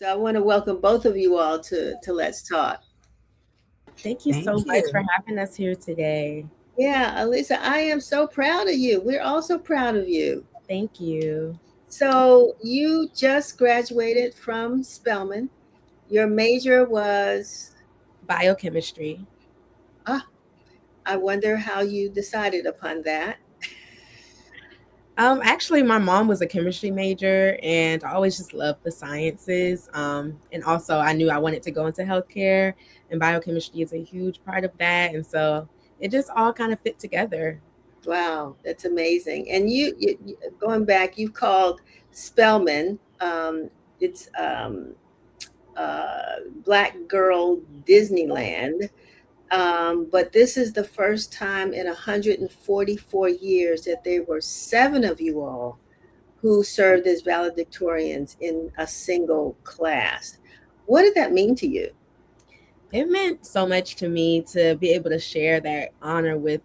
So I want to welcome both of you all to Let's Talk. Thank you so Thank much for you. having us here today. Yeah, Alyssa, I am so proud of you. We're also proud of you. Thank you. So you just graduated from Spelman. Your major was, Biochemistry. ah, I wonder how you decided upon that. Actually, my mom was a chemistry major, and I always just loved the sciences. And also, I knew I wanted to go into healthcare, and biochemistry is a huge part of that. And so it just all kind of fit together. Wow, that's amazing. And going back, you called Spelman. It's Black Girl Disneyland. But this is the first time in 144 years that there were seven of you all who served as valedictorians in a single class. What did that mean to you? It meant so much to me to be able to share that honor with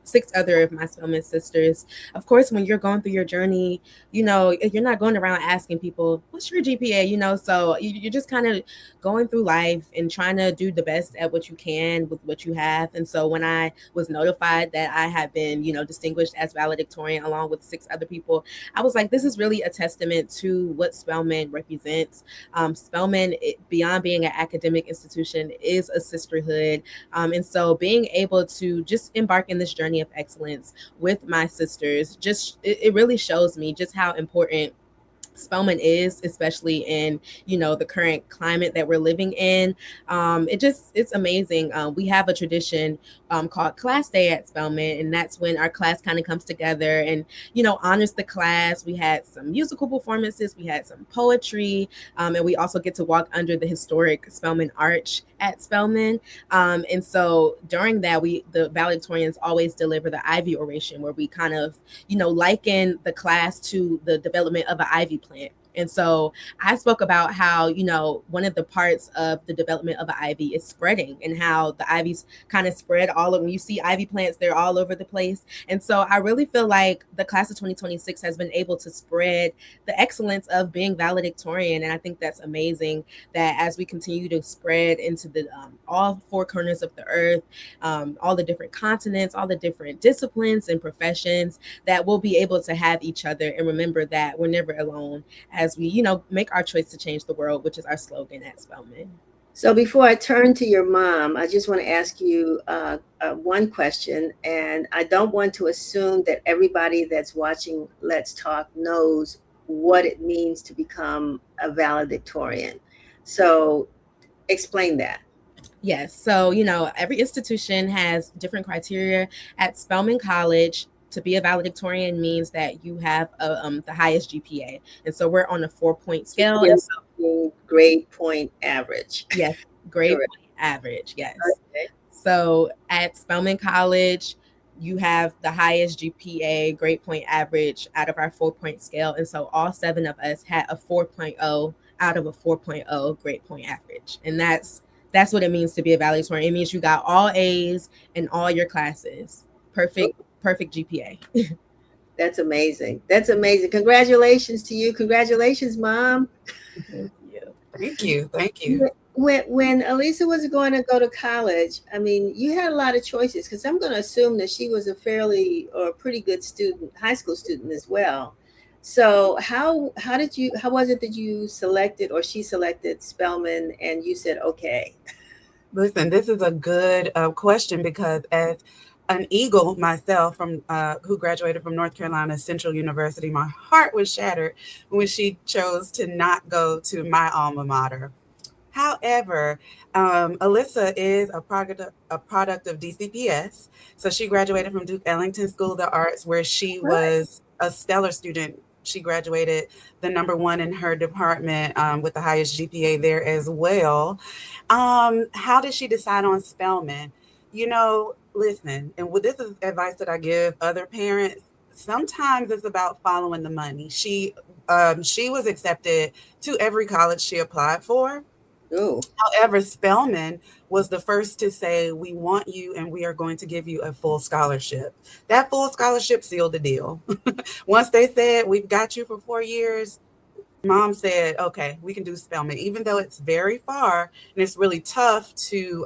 six other of my Spelman sisters. Of course, when you're going through your journey, you're not going around asking people what's your GPA, so you're just kind of going through life and trying to do the best at what you can with what you have. And so when I was notified that I had been distinguished as valedictorian along with six other people, I was like, this is really a testament to what Spelman represents. Spelman, beyond being an academic institution, is a sisterhood. And so being able to just embark in this journey of excellence with my sisters, it really shows me just how important Spelman is, especially in the current climate that we're living in. It's amazing. We have a tradition called Class Day at Spelman, and that's when our class kind of comes together and honors the class. We had some musical performances, we had some poetry, and we also get to walk under the historic Spelman Arch at Spelman. And so during that, the valedictorians always deliver the Ivy oration, where we kind of liken the class to the development of an ivy plant. And so I spoke about how, one of the parts of the development of an ivy is spreading, and how the ivies kind of spread all over. When you see ivy plants, they're all over the place. And so I really feel like the class of 2026 has been able to spread the excellence of being valedictorian. And I think that's amazing, that as we continue to spread into the all four corners of the earth, all the different continents, all the different disciplines and professions, that we'll be able to have each other and remember that we're never alone as we, make our choice to change the world, which is our slogan at Spelman. So before I turn to your mom, I just want to ask you one question, and I don't want to assume that everybody that's watching Let's Talk knows what it means to become a valedictorian. So explain that. Yes. So, every institution has different criteria. At Spelman College, to be a valedictorian means that you have the highest GPA. And so we're on a 4-point scale. And so, Grade point average. yes, grade Correct. point average. Yes. Okay. So at Spelman College, you have the highest GPA, grade point average out of our 4-point scale. And so all seven of us had a 4.0 out of a 4.0 grade point average. And that's what it means to be a valedictorian. It means you got all A's in all your classes. Perfect GPA. That's amazing. That's amazing. Congratulations to you. Congratulations, Mom. Thank you. Thank you. Thank you. When Alyssa was going to go to college, I mean, you had a lot of choices, because I'm going to assume that she was a fairly or a pretty good student, high school student as well. So how was it that you selected, or she selected Spelman, and you said okay? Listen, this is a good question because as an Eagle myself from who graduated from North Carolina Central University, my heart was shattered when she chose to not go to my alma mater. However, Alyssa is a product of DCPS. So she graduated from Duke Ellington School of the Arts, where she Right. was a stellar student. She graduated the number one in her department with the highest GPA there as well. How did she decide on Spelman? Listen, and this is advice that I give other parents. Sometimes it's about following the money. She was accepted to every college she applied for. Oh, However, Spelman was the first to say, we want you and we are going to give you a full scholarship. That full scholarship sealed the deal. Once they said, we've got you for 4 years, mom said, okay, we can do Spelman, even though it's very far and it's really tough to,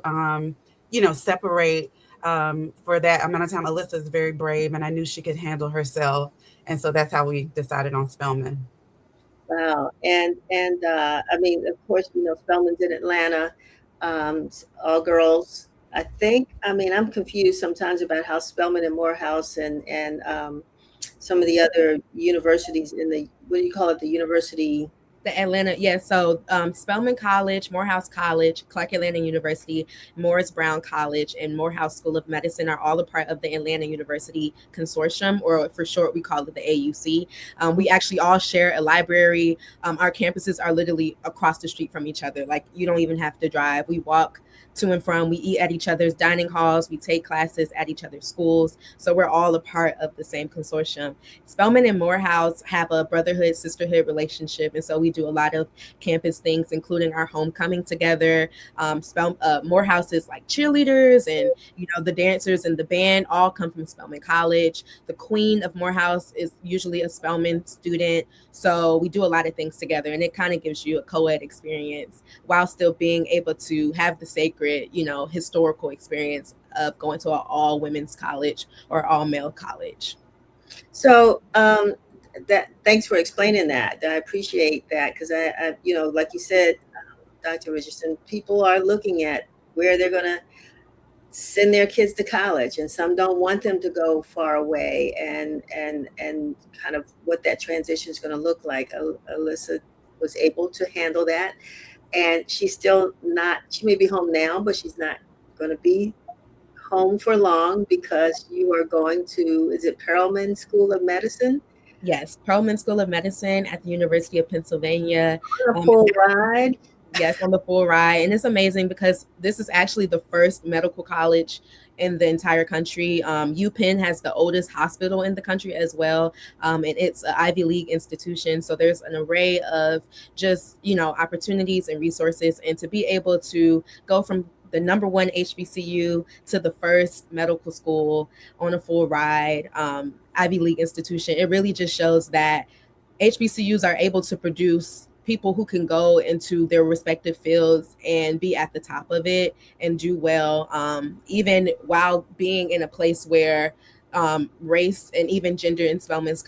separate for that amount of time. Alyssa is very brave, and I knew she could handle herself. And so that's how we decided on Spelman. Wow. And I mean, of course, Spelman's in Atlanta, all girls. I think, I mean, I'm confused sometimes about how Spelman and Morehouse and some of the other universities in the, what do you call it, the university? The Atlanta, yeah. So Spelman College, Morehouse College, Clark Atlanta University, Morris Brown College, and Morehouse School of Medicine are all a part of the Atlanta University Consortium, or for short, we call it the AUC. We actually all share a library. Our campuses are literally across the street from each other. Like, you don't even have to drive. We walk to and from. We eat at each other's dining halls. We take classes at each other's schools. So we're all a part of the same consortium. Spelman and Morehouse have a brotherhood, sisterhood relationship. And so we do a lot of campus things, including our homecoming together. Morehouse is like cheerleaders, and, the dancers and the band all come from Spelman College. The queen of Morehouse is usually a Spelman student. So we do a lot of things together, and it kind of gives you a co-ed experience while still being able to have the sacred, historical experience of going to an all women's college or all male college. So thanks for explaining that. I appreciate that, because like you said, Dr. Richardson, people are looking at where they're going to send their kids to college, and some don't want them to go far away, and kind of what that transition is going to look like. Alyssa was able to handle that, and she's still not. She may be home now, but she's not going to be home for long, because you are going to, is it Perelman School of Medicine? Yes, Perelman School of Medicine at the University of Pennsylvania. A full ride. Yes, on the full ride. And it's amazing because this is actually the first medical college in the entire country. UPenn has the oldest hospital in the country as well. And it's an Ivy League institution. So there's an array of just, opportunities and resources. And to be able to go from the number one HBCU to the first medical school on a full ride, Ivy League institution, it really just shows that HBCUs are able to produce people who can go into their respective fields and be at the top of it and do well, even while being in a place where race and even gender in Spelman's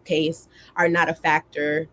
case are not a factor,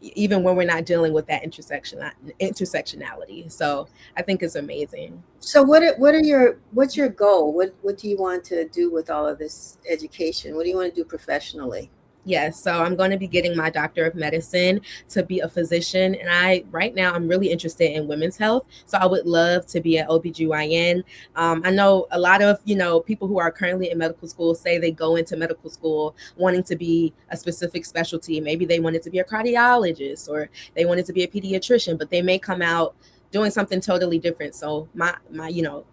even when we're not dealing with that intersectionality. So I think it's amazing. So what's your goal? What do you want to do with all of this education? What do you want to do professionally? Yes, so I'm going to be getting my Doctor of Medicine to be a physician. And right now, I'm really interested in women's health. So I would love to be an OBGYN. I know a lot of, people who are currently in medical school say they go into medical school wanting to be a specific specialty. Maybe they wanted to be a cardiologist, or they wanted to be a pediatrician, but they may come out doing something totally different. So my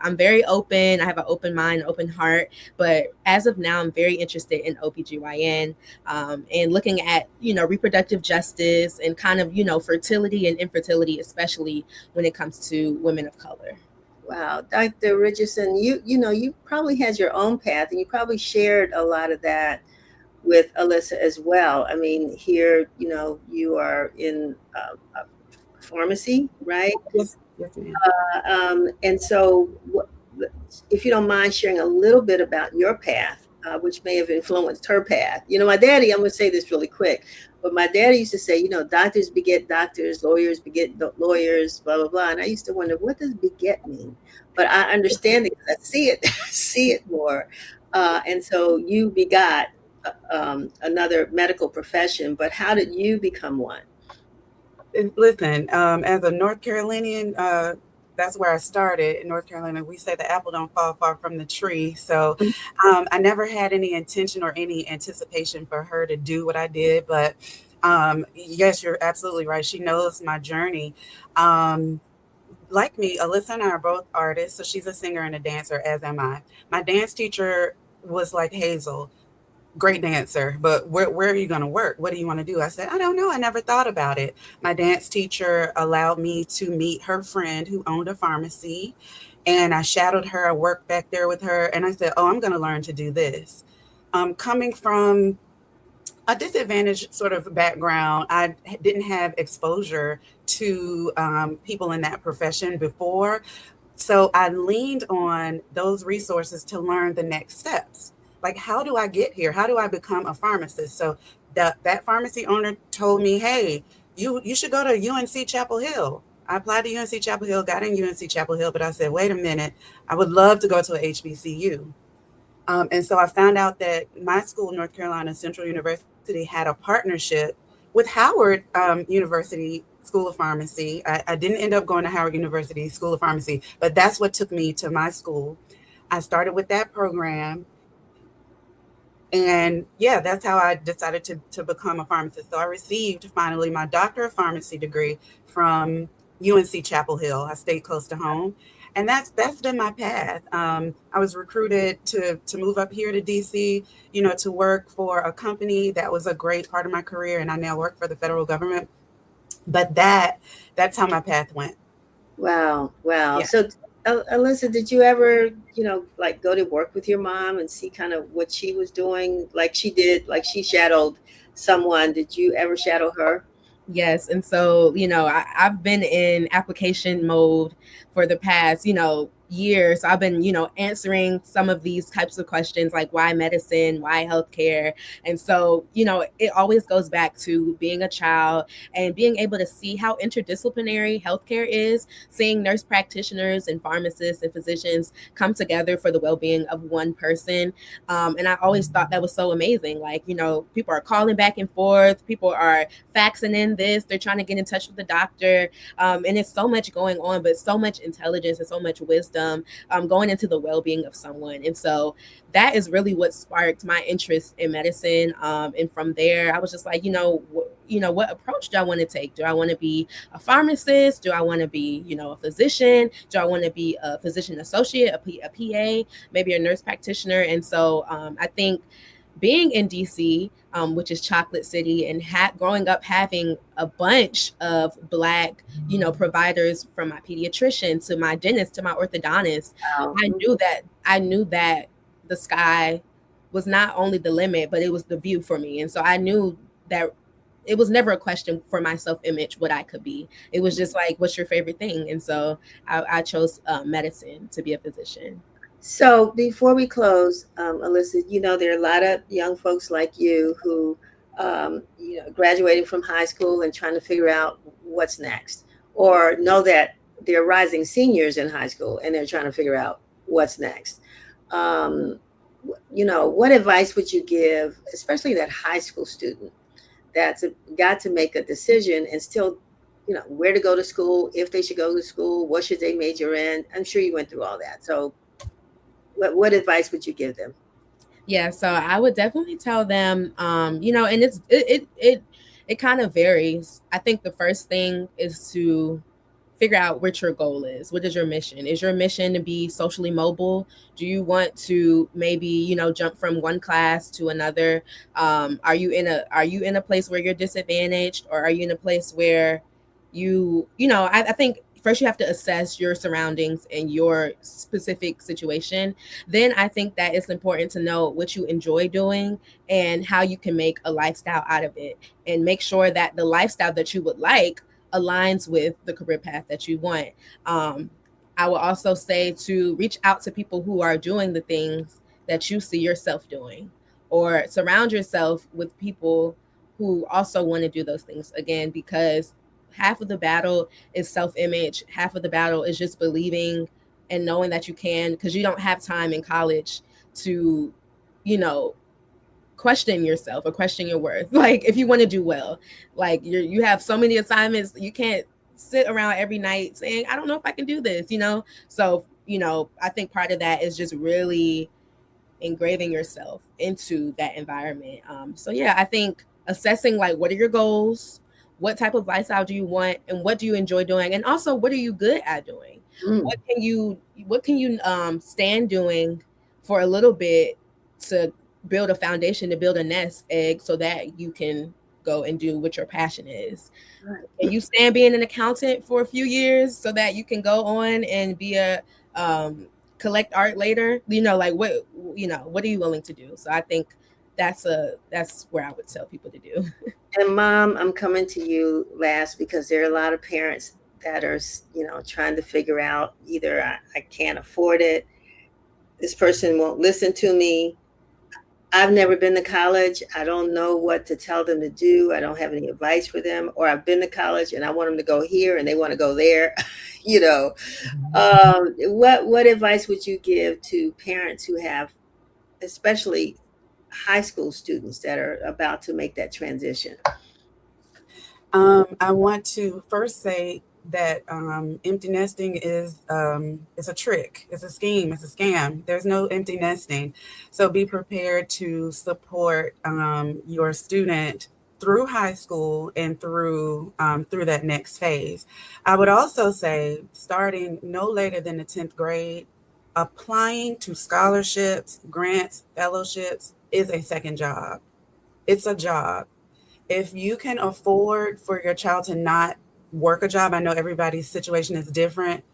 I'm very open. I have an open mind, open heart. But as of now, I'm very interested in OBGYN, and looking at, reproductive justice and kind of, fertility and infertility, especially when it comes to women of color. Wow, Dr. Richardson, you probably had your own path, and you probably shared a lot of that with Alyssa as well. I mean, here, you are in pharmacy, right? Yes, ma'am. And so, if you don't mind sharing a little bit about your path, which may have influenced her path. My daddy, I'm going to say this really quick, but my daddy used to say, doctors beget doctors, lawyers beget lawyers, blah, blah, blah. And I used to wonder, what does beget mean? But I understand it because I see it more. And so you begot another medical profession, but how did you become one? Listen, as a North Carolinian, that's where I started in North Carolina. We say the apple don't fall far from the tree. So I never had any intention or any anticipation for her to do what I did. But yes, you're absolutely right. She knows my journey. Like me, Alyssa and I are both artists. So she's a singer and a dancer, as am I. My dance teacher was like, Hazel, great dancer, but where are you going to work? What do you want to do? I said, I don't know. I never thought about it. My dance teacher allowed me to meet her friend who owned a pharmacy, and I shadowed her. I worked back there with her, and I said, oh, I'm going to learn to do this. Coming from a disadvantaged sort of background. I didn't have exposure to people in that profession before. So I leaned on those resources to learn the next steps. Like, how do I get here? How do I become a pharmacist? So that pharmacy owner told me, hey, you should go to UNC Chapel Hill. I applied to UNC Chapel Hill, got in UNC Chapel Hill, but I said, wait a minute, I would love to go to a HBCU. And so I found out that my school, North Carolina Central University, had a partnership with Howard University School of Pharmacy. I didn't end up going to Howard University School of Pharmacy, but that's what took me to my school. I started with that program. And yeah, that's how I decided to become a pharmacist. So I received finally my Doctor of Pharmacy degree from UNC Chapel Hill. I stayed close to home. And that's been my path. I was recruited to move up here to DC, to work for a company that was a great part of my career, and I now work for the federal government. But that's how my path went. Wow. Wow. Yeah. So, Alyssa, did you ever, like go to work with your mom and see kind of what she was doing? Like she did, like she shadowed someone. Did you ever shadow her? Yes. And so, I've been in application mode for the past, years. So I've been, answering some of these types of questions like why medicine, why healthcare. And so, it always goes back to being a child and being able to see how interdisciplinary healthcare is, seeing nurse practitioners and pharmacists and physicians come together for the well-being of one person. And I always thought that was so amazing. Like, people are calling back and forth, people are faxing in this, they're trying to get in touch with the doctor. And it's so much going on, but so much intelligence and so much wisdom going into the well-being of someone. And so that is really what sparked my interest in medicine. And from there, I was just like, what approach do I want to take? Do I want to be a pharmacist? Do I want to be, a physician? Do I want to be a physician associate, a PA, maybe a nurse practitioner? And so I think being in DC, which is Chocolate City, and growing up having a bunch of Black, providers, from my pediatrician to my dentist to my orthodontist, Wow. I knew that the sky was not only the limit, but it was the view for me. And so I knew that it was never a question for my self-image what I could be. It was just like, what's your favorite thing? And so I chose medicine to be a physician. So before we close, Alyssa, there are a lot of young folks like you who, graduating from high school and trying to figure out what's next, or know that they're rising seniors in high school and they're trying to figure out what's next. What advice would you give, especially that high school student that's got to make a decision and still, where to go to school, if they should go to school, what should they major in? I'm sure you went through all that. So what advice would you give them? Yeah, so I would definitely tell them, and it kind of varies. I think the first thing is to figure out what your goal is. What is your mission? Is your mission to be socially mobile? Do you want to maybe, jump from one class to another? Are you in a place where you're disadvantaged, or are you in a place where I think first you have to assess your surroundings and your specific situation. Then I think that it's important to know what you enjoy doing and how you can make a lifestyle out of it, and make sure that the lifestyle that you would like aligns with the career path that you want. I will also say to reach out to people who are doing the things that you see yourself doing, or surround yourself with people who also want to do those things, again, because half of the battle is self-image. Half of the battle is just believing and knowing that you can, because you don't have time in college to, question yourself or question your worth. Like, if you want to do well, like you have so many assignments, you can't sit around every night saying, I don't know if I can do this, So, I think part of that is just really engraving yourself into that environment. So yeah, I think assessing, like, what are your goals? What type of lifestyle do you want, and what do you enjoy doing? And also, what are you good at doing? What can you stand doing for a little bit to build a foundation, to build a nest egg, so that you can go and do what your passion is. Right. And you stand being an accountant for a few years so that you can go on and be a collect art later. Like what are you willing to do? So I think that's where I would tell people to do. And Mom, I'm coming to you last because there are a lot of parents that are, trying to figure out either I can't afford it, this person won't listen to me. I've never been to college. I don't know what to tell them to do. I don't have any advice for them. Or I've been to college and I want them to go here and they want to go there. you know, what advice would you give to parents who have, especially high school students that are about to make that transition? I want to first say that empty nesting is a trick, it's a scheme, it's a scam. There's no empty nesting, so be prepared to support your student through high school and through that next phase. I would also say, starting no later than the 10th grade, applying to scholarships, grants, fellowships is a second job. It's a job. If you can afford for your child to not work a job, I know everybody's situation is different.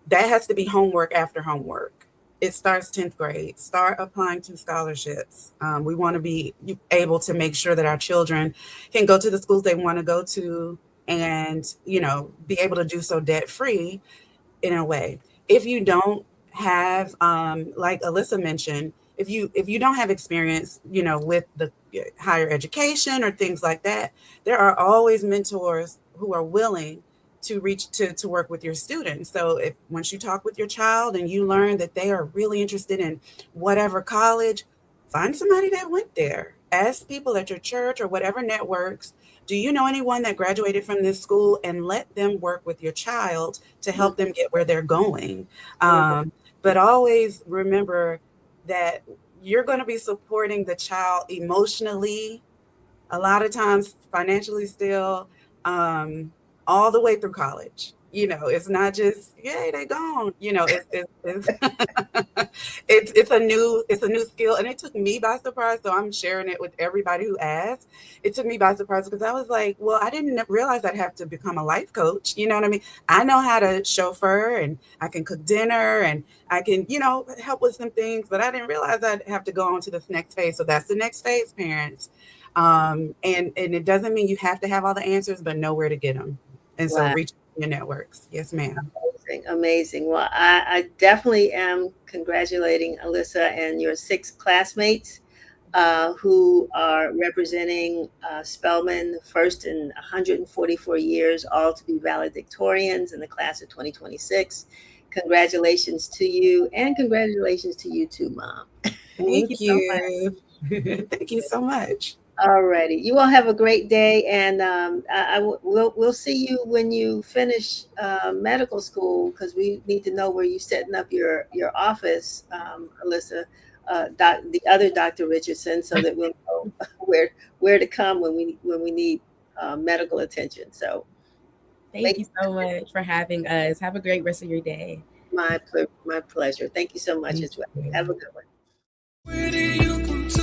That has to be homework after homework. It starts 10th grade. Start applying to scholarships. We want to be able to make sure that our children can go to the schools they want to go to and, be able to do so debt free in a way. If you don't have, like Alyssa mentioned, if you don't have experience, with the higher education or things like that, there are always mentors who are willing to reach to work with your students. So if once you talk with your child and you learn that they are really interested in whatever college, find somebody that went there. Ask people at your church or whatever networks, do you know anyone that graduated from this school, and let them work with your child to help them get where they're going. But always remember that you're going to be supporting the child emotionally, a lot of times financially still, all the way through college. It's not just, yay, they gone. It's a new skill, and it took me by surprise. So I'm sharing it with everybody who asked. It took me by surprise because I was like, well, I didn't realize I'd have to become a life coach. You know what I mean? I know how to chauffeur, and I can cook dinner, and I can, help with some things, but I didn't realize I'd have to go on to this next phase. So that's the next phase, parents. And it doesn't mean you have to have all the answers, but know where to get them. And so Wow. reach your networks. Yes, ma'am. Amazing. Well, I definitely am congratulating Alyssa and your 6 classmates who are representing Spelman, first in 144 years, all to be valedictorians in the class of 2026. Congratulations to you, and congratulations to you too, Mom. Thank you so you. Thank you so much. Alrighty, you all have a great day, and we'll see you when you finish medical school, because we need to know where you're setting up your office, Alyssa, the other Dr. Richardson, so that we'll know where to come when we need medical attention. So Thank you so much for having us. Have a great rest of your day. My pleasure. Thank you so much as well. Have a good one. Where do you come to?